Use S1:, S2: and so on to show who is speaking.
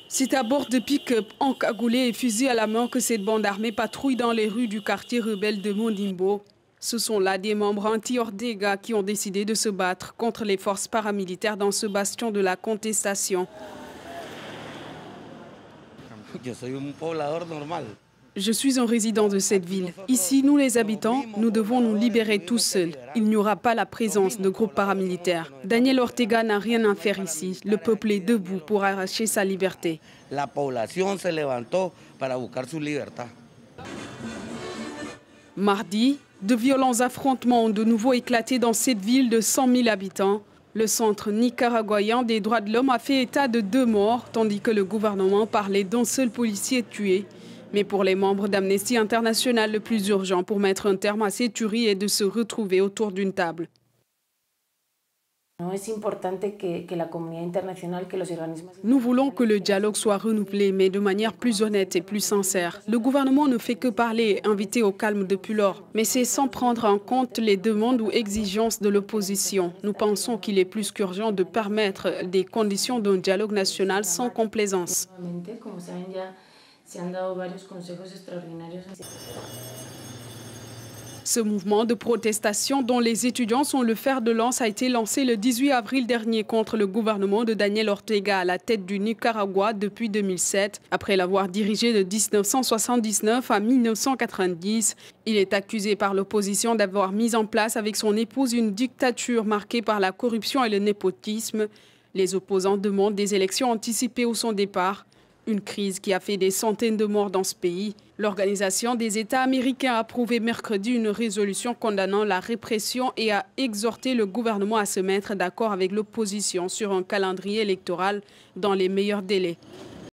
S1: C'est à bord de pick-up encagoulés et fusils à la main que cette bande armée patrouille dans les rues du quartier rebelle de Mondimbo. Ce sont là des membres anti-Ortega qui ont décidé de se battre contre les forces paramilitaires dans ce bastion de la contestation. Je suis un résident de cette ville. Ici, nous les habitants, nous devons nous libérer tous seuls. Il n'y aura pas la présence de groupes paramilitaires. Daniel Ortega n'a rien à faire ici. Le peuple est debout pour arracher sa liberté.
S2: La población se levantó para buscar su libertad.
S1: Mardi, de violents affrontements ont de nouveau éclaté dans cette ville de 100 000 habitants. Le centre nicaraguayen des droits de l'homme a fait état de 2 morts, tandis que le gouvernement parlait d'un seul policier tué. Mais pour les membres d'Amnesty International, le plus urgent pour mettre un terme à ces tueries est de se retrouver autour d'une table. Nous voulons que le dialogue soit renouvelé, mais de manière plus honnête et plus sincère. Le gouvernement ne fait que parler et inviter au calme depuis lors. Mais c'est sans prendre en compte les demandes ou exigences de l'opposition. Nous pensons qu'il est plus qu'urgent de permettre des conditions d'un dialogue national sans complaisance. Ce mouvement de protestation dont les étudiants sont le fer de lance a été lancé le 18 avril dernier contre le gouvernement de Daniel Ortega à la tête du Nicaragua depuis 2007. Après l'avoir dirigé de 1979 à 1990, il est accusé par l'opposition d'avoir mis en place avec son épouse une dictature marquée par la corruption et le népotisme. Les opposants demandent des élections anticipées ou son départ. Une crise qui a fait des centaines de morts dans ce pays. L'Organisation des États américains a approuvé mercredi une résolution condamnant la répression et a exhorté le gouvernement à se mettre d'accord avec l'opposition sur un calendrier électoral dans les meilleurs délais.